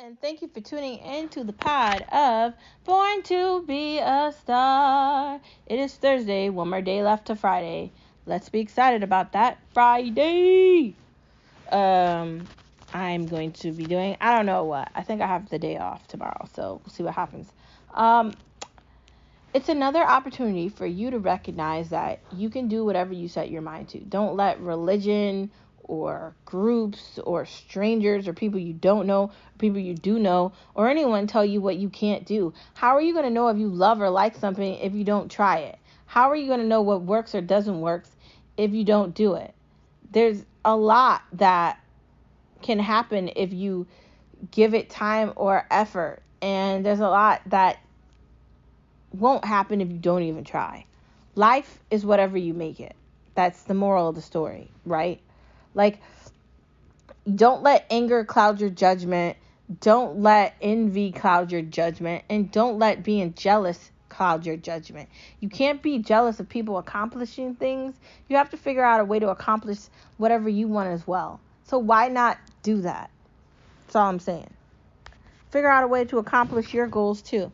and thank you for tuning into the pod of Born to Be a Star. It is Thursday, one more day left to Friday. Let's be excited about that Friday. I'm going to be doing, I don't know what. I think I have the day off tomorrow, so we'll see what happens. It's another opportunity for you to recognize that you can do whatever you set your mind to. Don't let religion or groups or strangers or people you don't know, or people you do know, or anyone tell you what you can't do. How are you going to know if you love or like something if you don't try it? How are you going to know what works or doesn't work if you don't do it? There's a lot that can happen if you give it time or effort, and there's a lot that won't happen if you don't even try. Life is whatever you make it. That's the moral of the story, right? Like, don't let anger cloud your judgment. Don't let envy cloud your judgment. And don't let being jealous cloud your judgment. You can't be jealous of people accomplishing things. You have to figure out a way to accomplish whatever you want as well. So why not do that? That's all I'm saying. Figure out a way to accomplish your goals too.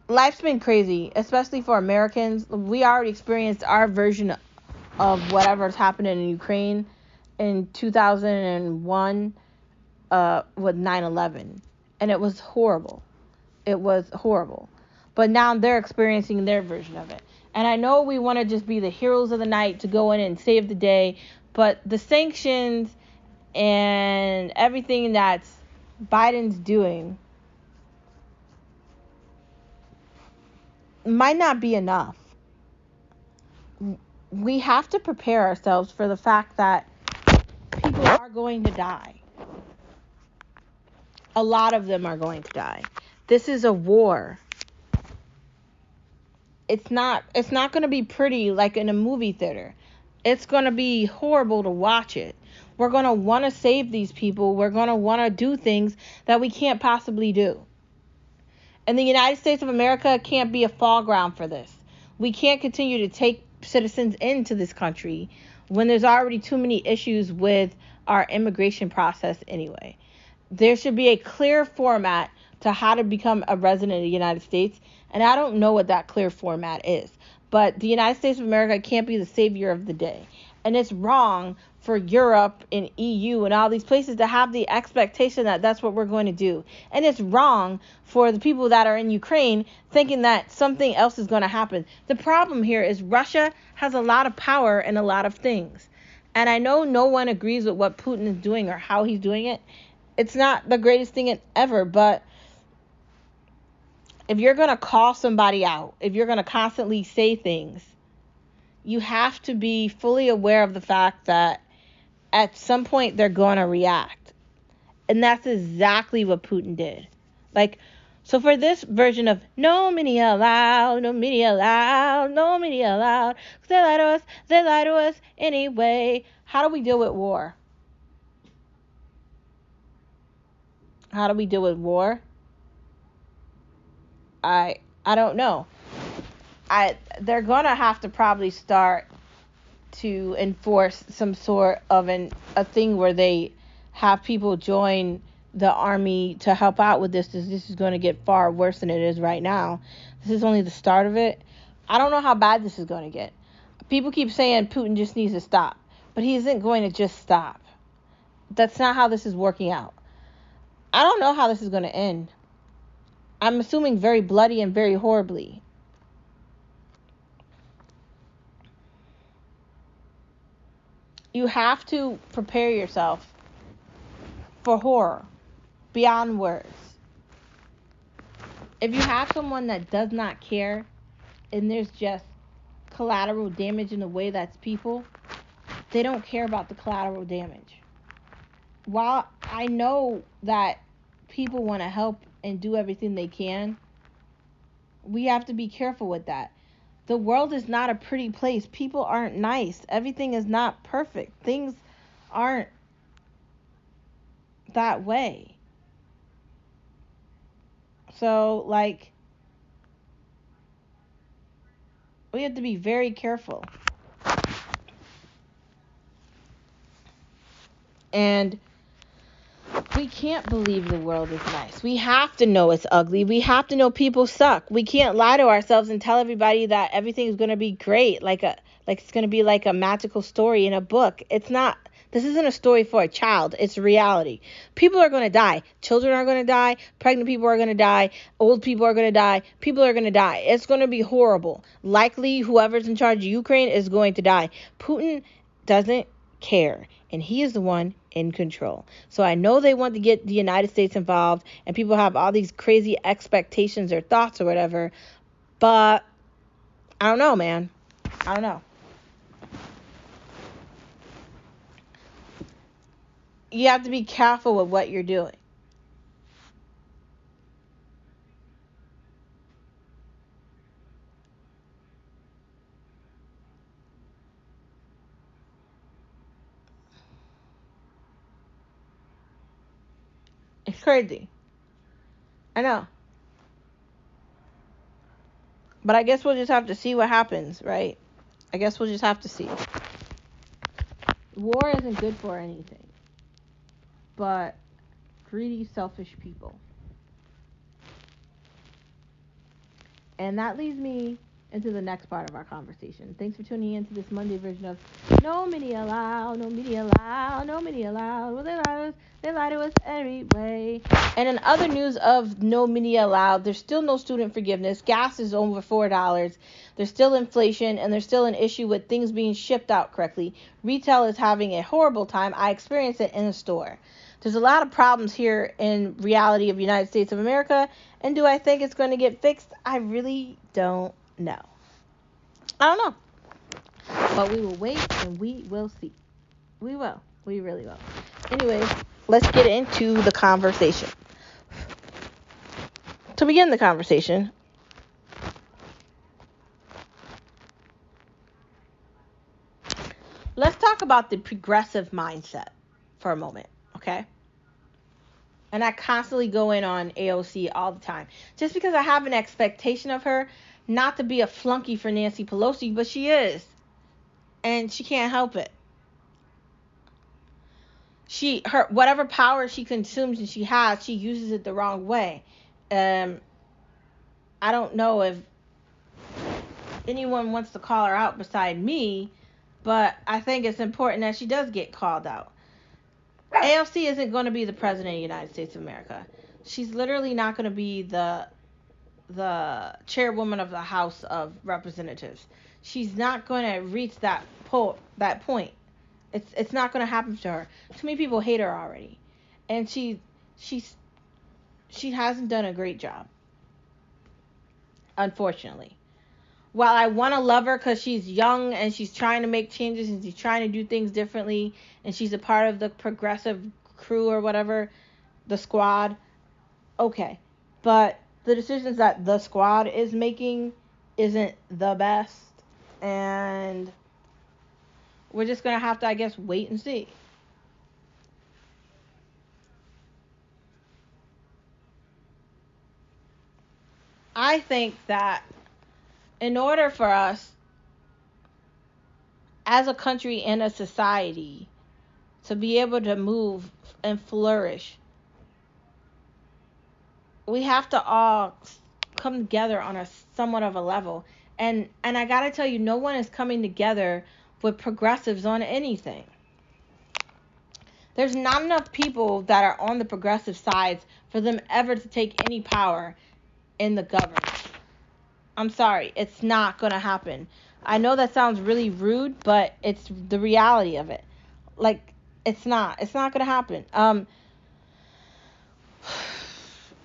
Life's been crazy, especially for Americans. We already experienced our version of whatever's happening in Ukraine in 2001 with 9/11, and it was horrible. It was horrible. But now they're experiencing their version of it. And I know we want to just be the heroes of the night to go in and save the day, but the sanctions and everything that Biden's doing might not be enough. We have to prepare ourselves for the fact that people are going to die. A lot of them are going to die. This is a war. It's not going to be pretty like in a movie theater. It's going to be horrible to watch it. We're going to want to save these people. We're going to want to do things that we can't possibly do. And the United States of America can't be a fall ground for this. We can't continue to take citizens into this country when there's already too many issues with our immigration process anyway. There should be a clear format to how to become a resident of the United States, and I don't know what that clear format is. But the United States of America can't be the savior of the day. And it's wrong for Europe and EU and all these places to have the expectation that that's what we're going to do. And it's wrong for the people that are in Ukraine thinking that something else is going to happen. The problem here is Russia has a lot of power in a lot of things. And I know no one agrees with what Putin is doing or how he's doing it. It's not the greatest thing ever, but if you're going to call somebody out, if you're going to constantly say things, you have to be fully aware of the fact that at some point they're going to react. And that's exactly what Putin did. So for this version of no media allowed, no media allowed, no media allowed, 'cause they lie to us anyway. How do we deal with war? How do we deal with war? I don't know. They're gonna have to probably start to enforce some sort of a thing where they have people join the army to help out with this. This is going to get far worse than it is right now. This is only the start of it. I don't know how bad this is going to get. People keep saying Putin just needs to stop, but he isn't going to just stop. That's not how this is working out. I don't know how this is going to end. I'm assuming very bloody and very horribly. You have to prepare yourself for horror beyond words. If you have someone that does not care and there's just collateral damage in the way that's people, they don't care about the collateral damage. While I know that people want to help and do everything they can, we have to be careful with that. The world is not a pretty place. People aren't nice. Everything is not perfect. Things aren't that way. So, we have to be very careful. And we can't believe the world is nice. We have to know it's ugly. We have to know people suck. We can't lie to ourselves and tell everybody that everything is going to be great, like it's going to be like a magical story in a book. It's not. This isn't a story for a child. It's reality. People are going to die. Children are going to die. Pregnant people are going to die. Old people are going to die. People are going to die. It's going to be horrible. Likely whoever's in charge of Ukraine is going to die. Putin doesn't care, and he is the one in control. So I know they want to get the United States involved, and people have all these crazy expectations or thoughts or whatever, but I don't know, man. I don't know. You have to be careful with what you're doing. It's crazy. I know. But I guess we'll just have to see what happens, right? I guess we'll just have to see. War isn't good for anything but greedy, selfish people. And that leads me into the next part of our conversation. Thanks for tuning in to this Monday version of No Media Allowed, No Media Allowed, No Media Allowed. Well, they lie to us anyway. And in other news of No Media Allowed, there's still no student forgiveness. Gas is over $4. There's still inflation, and there's still an issue with things being shipped out correctly. Retail is having a horrible time. I experienced it in a store. There's a lot of problems here in reality of United States of America, and do I think it's going to get fixed? I really don't know. I don't know. But we will wait and we will see. We will. We really will. Anyways, let's get into the conversation. To begin the conversation, let's talk about the progressive mindset for a moment, okay? And I constantly go in on AOC all the time. Just because I have an expectation of her not to be a flunky for Nancy Pelosi, but she is. And she can't help it. Her whatever power she consumes and she has, she uses it the wrong way. I don't know if anyone wants to call her out beside me, but I think it's important that she does get called out. AOC isn't going to be the president of the United States of America. She's literally not going to be the chairwoman of the House of Representatives. She's not going to reach that point. It's not going to happen to her. Too many people hate her already, and she hasn't done a great job, unfortunately. While I want to love her because she's young and she's trying to make changes and she's trying to do things differently and she's a part of the progressive crew or whatever, the squad, okay. But the decisions that the squad is making isn't the best, and we're just going to have to, I guess, wait and see. I think that in order for us as a country and a society to be able to move and flourish, we have to all come together on a somewhat of a level. And I got to tell you, no one is coming together with progressives on anything. There's not enough people that are on the progressive sides for them ever to take any power in the government. I'm sorry, it's not going to happen. I know that sounds really rude, but it's the reality of it. Like, it's not going to happen.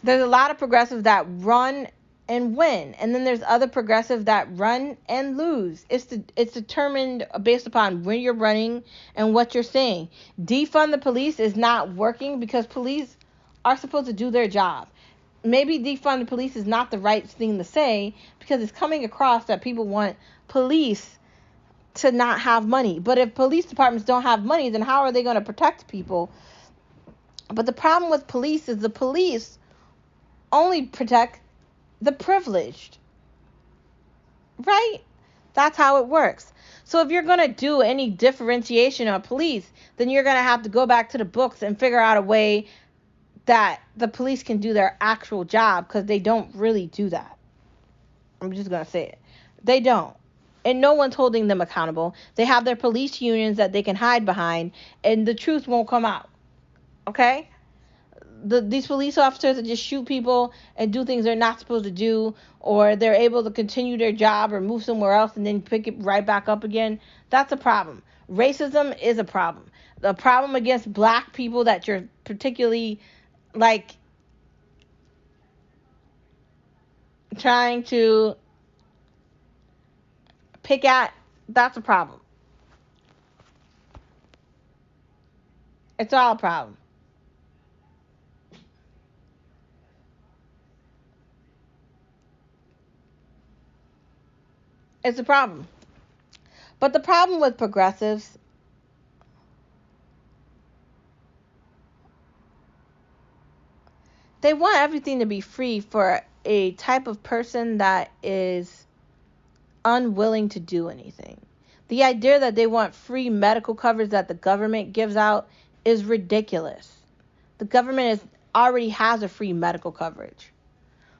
There's a lot of progressives that run and win, and then there's other progressives that run and lose. It's determined based upon when you're running and what you're saying. Defund the police is not working because police are supposed to do their job. Maybe defund the police is not the right thing to say because it's coming across that people want police to not have money. But if police departments don't have money, then how are they going to protect people? But the problem with police is the police only protect the privileged, right? That's how it works. So if you're going to do any differentiation on police, then you're going to have to go back to the books and figure out a way that the police can do their actual job, because they don't really do that. I'm just going to say it. They don't. And no one's holding them accountable. They have their police unions that they can hide behind, and the truth won't come out. Okay? These police officers that just shoot people and do things they're not supposed to do, or they're able to continue their job or move somewhere else and then pick it right back up again, that's a problem. Racism is a problem. The problem against black people that you're particularly like trying to pick at, that's a problem. It's all a problem. It's a problem. But the problem with progressives, they want everything to be free for a type of person that is unwilling to do anything. The idea that they want free medical coverage that the government gives out is ridiculous. The government already has a free medical coverage.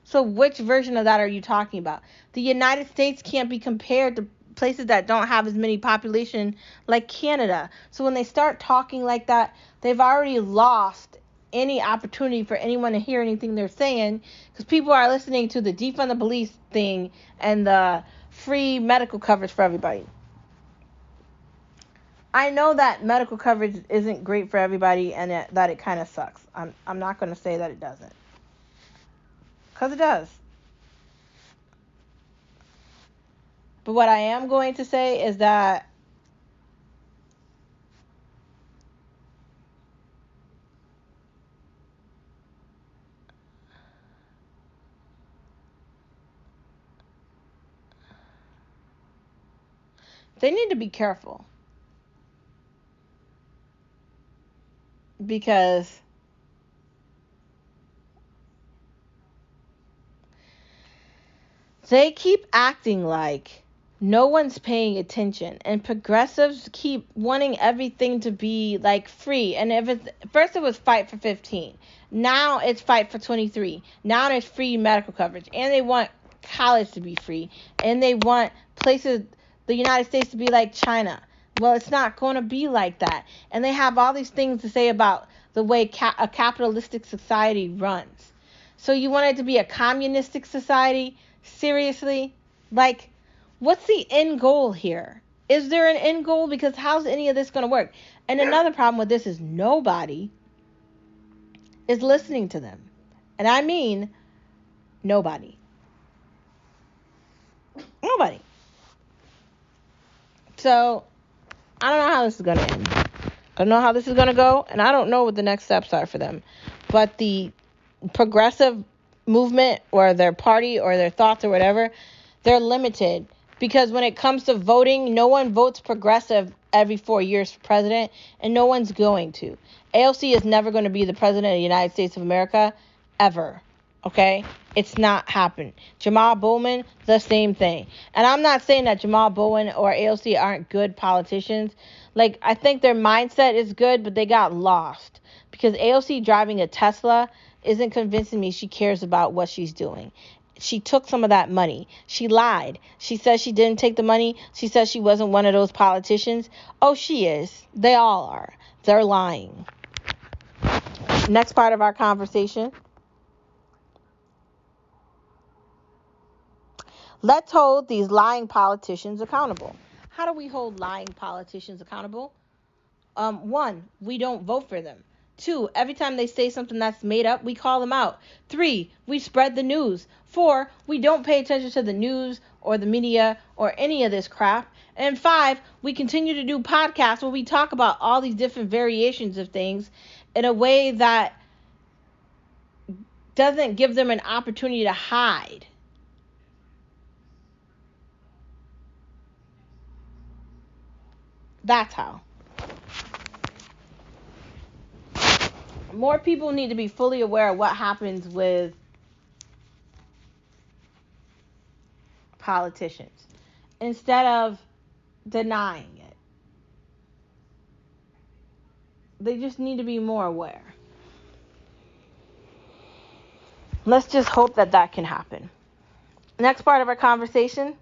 So which version of that are you talking about? The United States can't be compared to places that don't have as many population like Canada. So when they start talking like that, they've already lost any opportunity for anyone to hear anything they're saying, because people are listening to the defund the police thing and the free medical coverage for everybody. I know that medical coverage isn't great for everybody and that it kind of sucks. I'm not going to say that it doesn't, because it does. But what I am going to say is that they need to be careful, because they keep acting like no one's paying attention, and progressives keep wanting everything to be like free. And if it's, first it was fight for 15, now it's fight for 23, now there's free medical coverage, and they want college to be free, and they want places, the United States, to be like China. Well, it's not going to be like that. And they have all these things to say about the way a capitalistic society runs. So you want it to be a communistic society? Seriously? Like, what's the end goal here? Is there an end goal? Because how's any of this going to work? And another problem with this is nobody is listening to them. And I mean nobody. Nobody. So, I don't know how this is going to end. I don't know how this is going to go, and I don't know what the next steps are for them. But the progressive movement, or their party, or their thoughts, or whatever, they're limited. Because when it comes to voting, no one votes progressive every 4 years for president, and no one's going to. AOC is never going to be the president of the United States of America, ever. Okay? It's not happening. Jamal Bowman, the same thing. And I'm not saying that Jamal Bowman or AOC aren't good politicians. Like, I think their mindset is good, but they got lost. Because AOC driving a Tesla isn't convincing me she cares about what she's doing. She took some of that money. She lied. She says she didn't take the money. She says she wasn't one of those politicians. Oh, she is. They all are. They're lying. Next part of our conversation. Let's hold these lying politicians accountable. How do we hold lying politicians accountable? 1, we don't vote for them. 2, every time they say something that's made up, we call them out. 3, we spread the news. 4, we don't pay attention to the news or the media or any of this crap. And 5, we continue to do podcasts where we talk about all these different variations of things in a way that doesn't give them an opportunity to hide. That's how. More people need to be fully aware of what happens with politicians. instead of denying it. They just need to be more aware. Let's just hope that that can happen. Next part of our conversation.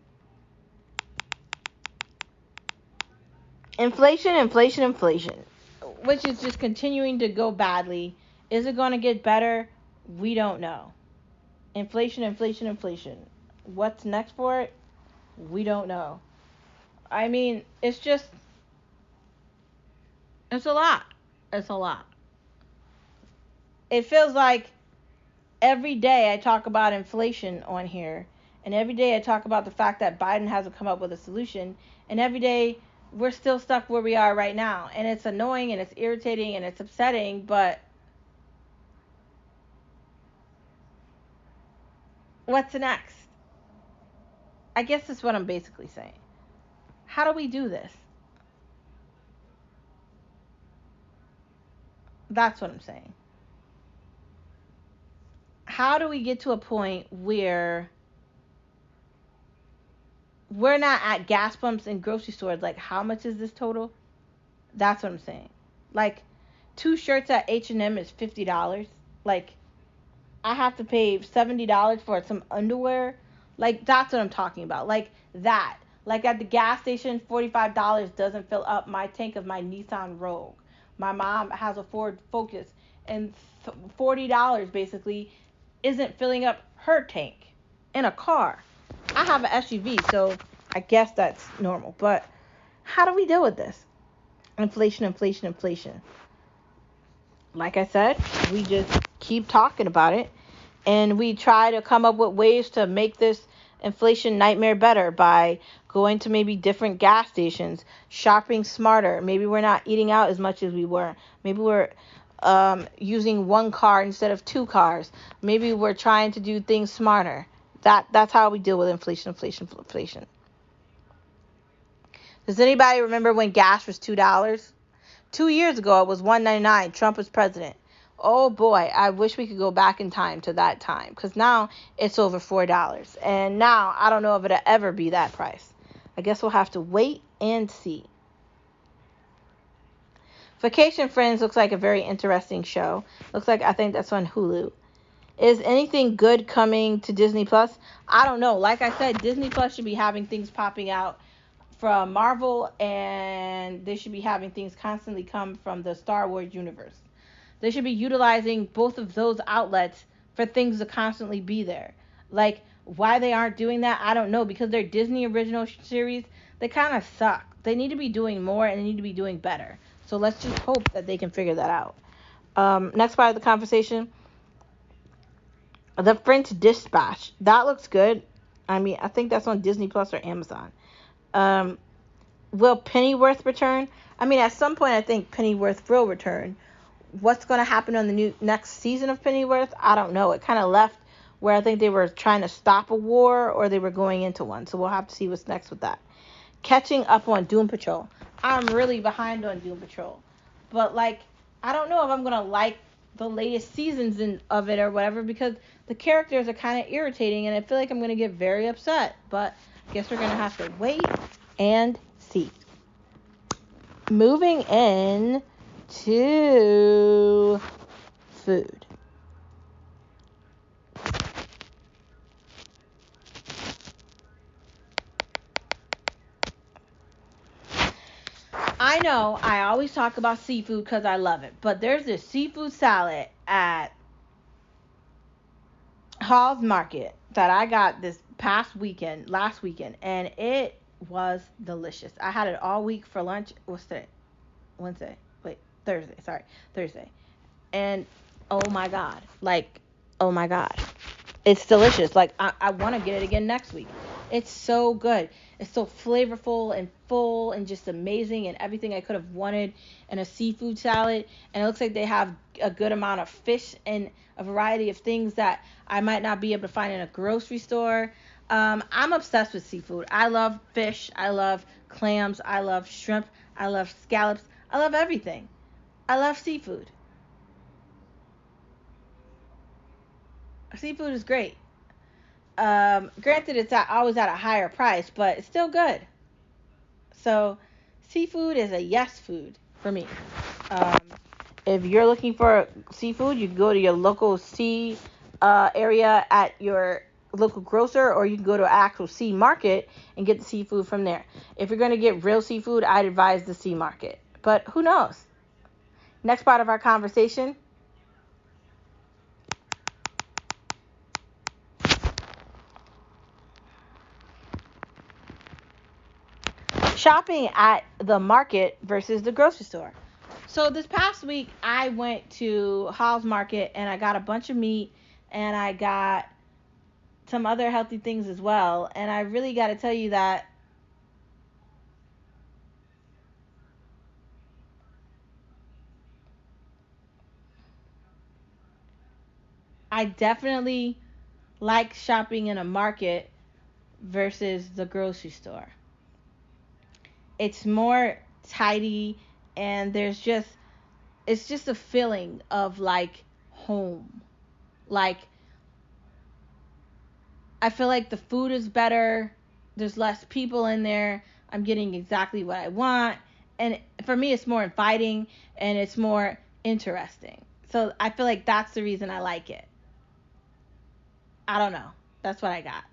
Inflation, inflation, inflation, which is just continuing to go badly. Is it going to get better? We don't know. Inflation, inflation, inflation. What's next for it? We don't know. I mean, it's a lot. It's a lot. It feels like every day I talk about inflation on here, and every day I talk about the fact that Biden hasn't come up with a solution, and every day we're still stuck where we are right now. And it's annoying and it's irritating and it's upsetting, but what's next? I guess that's what I'm basically saying. How do we do this? That's what I'm saying. How do we get to a point where we're not at gas pumps and grocery stores like, how much is this total? That's what I'm saying. Like, 2 shirts at H&M is $50. Like, I have to pay $70 for some underwear. Like, that's what I'm talking about. Like, that. Like, at the gas station, $45 doesn't fill up my tank of my Nissan Rogue. My mom has a Ford Focus, and $40 basically isn't filling up her tank in a car. I have an SUV, so I guess that's normal. But how do we deal with this? Inflation, inflation, inflation. Like I said, we just keep talking about it, and we try to come up with ways to make this inflation nightmare better by going to maybe different gas stations, shopping smarter. Maybe we're not eating out as much as we were. Maybe we're using 1 car instead of 2 cars. Maybe we're trying to do things smarter. That's how we deal with inflation, inflation, inflation. Does anybody remember when gas was $2? 2 years ago, it was $1.99. Trump was president. Oh boy, I wish we could go back in time to that time, because now it's over $4. And now I don't know if it'll ever be that price. I guess we'll have to wait and see. Vacation Friends looks like a very interesting show. Looks like, I think that's on Hulu. Is anything good coming to Disney Plus? I don't know. Like I said, Disney Plus should be having things popping out from Marvel, and they should be having things constantly come from the Star Wars universe. They should be utilizing both of those outlets for things to constantly be there. Like, why they aren't doing that, I don't know, because their Disney original series, they kind of suck. They need to be doing more, and they need to be doing better. So let's just hope that they can figure that out. Next part of the conversation, The French Dispatch. That looks good. I mean, I think that's on Disney Plus or Amazon. Will Pennyworth return? I mean, at some point, I think Pennyworth will return. What's going to happen on the next season of Pennyworth? I don't know. It kind of left where I think they were trying to stop a war, or they were going into one. So we'll have to see what's next with that. Catching up on Doom Patrol. I'm really behind on Doom Patrol. But, like, I don't know if I'm going to like the latest seasons of it or whatever, because the characters are kind of irritating, and I feel like I'm going to get very upset. But I guess we're going to have to wait and see. Moving in to food. I know I always talk about seafood because I love it, but there's this seafood salad at Hall's Market that I got this last weekend, and it was delicious. I had it all week for lunch. What's today? Wednesday. Wait, Thursday. Sorry, Thursday. And oh my god, like, oh my god, it's delicious. Like, I want to get it again next week. It's so good. It's so flavorful and full and just amazing, and everything I could have wanted in a seafood salad. And it looks like they have a good amount of fish and a variety of things that I might not be able to find in a grocery store. I'm obsessed with seafood. I love fish. I love clams. I love shrimp. I love scallops. I love everything. I love seafood. Seafood is great. Granted, it's always at a higher price, but it's still good. So, seafood is a yes food for me. Um, if you're looking for seafood, you can go to your local sea area at your local grocer, or you can go to an actual sea market and get the seafood from there. If you're going to get real seafood, I'd advise the sea market. But who knows? Next part of our conversation. Shopping at the market versus the grocery store. So this past week, I went to Hall's Market and I got a bunch of meat and I got some other healthy things as well. And I really got to tell you that I definitely like shopping in a market versus the grocery store. It's more tidy and it's just a feeling of like home. Like I feel like the food is better. There's less people in there. I'm getting exactly what I want. And for me, it's more inviting and it's more interesting. So I feel like that's the reason I like it. I don't know. That's what I got.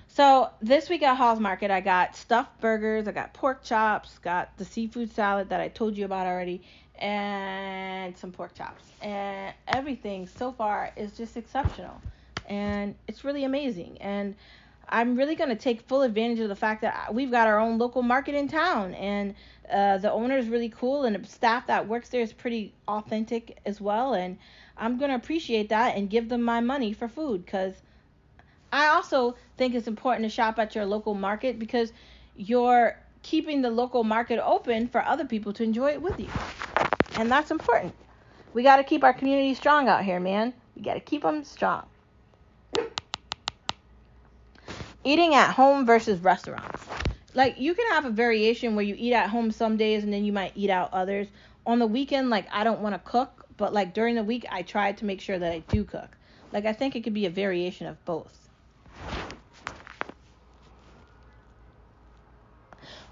So this week at Hall's Market, I got stuffed burgers, I got pork chops, got the seafood salad that I told you about already, and some pork chops. And everything so far is just exceptional. And it's really amazing. And I'm really going to take full advantage of the fact that we've got our own local market in town. And the owner is really cool, and the staff that works there is pretty authentic as well. And I'm going to appreciate that and give them my money for food because I also think it's important to shop at your local market because you're keeping the local market open for other people to enjoy it with you. And that's important. We got to keep our community strong out here, man. We got to keep them strong. Eating at home versus restaurants. Like, you can have a variation where you eat at home some days and then you might eat out others. On the weekend, like, I don't want to cook, but, like, during the week, I try to make sure that I do cook. Like, I think it could be a variation of both.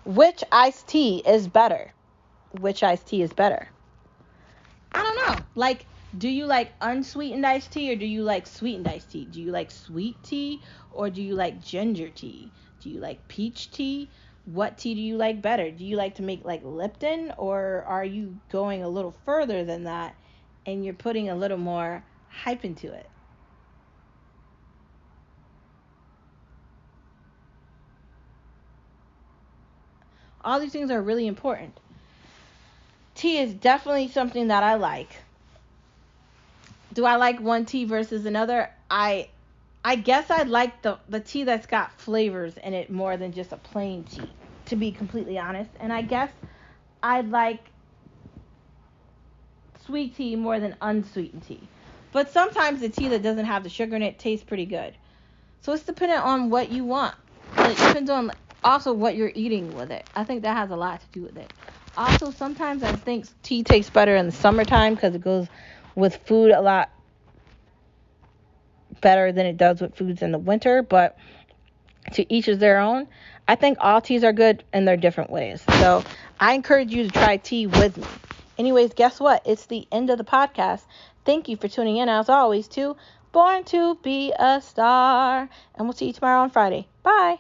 Which iced tea is better? Which iced tea is better? I don't know. Like, do you like unsweetened iced tea or do you like sweetened iced tea? Do you like sweet tea or do you like ginger tea? Do you like peach tea? What tea do you like better? Do you like to make like Lipton, or are you going a little further than that and you're putting a little more hype into it? All these things are really important. Tea is definitely something that I like. Do I like one tea versus another? I guess I like the tea that's got flavors in it more than just a plain tea, to be completely honest. And I guess I like sweet tea more than unsweetened tea. But sometimes the tea that doesn't have the sugar in it tastes pretty good. So it's dependent on what you want. And it depends on also what you're eating with it. I think that has a lot to do with it. Also, sometimes I think tea tastes better in the summertime because it goes with food a lot better than it does with foods in the winter. But to each is their own. I think all teas are good in their different ways. So I encourage you to try tea with me. Anyways, guess what? It's the end of the podcast. Thank you for tuning in, as always, to Born to Be a Star. And we'll see you tomorrow on Friday. Bye.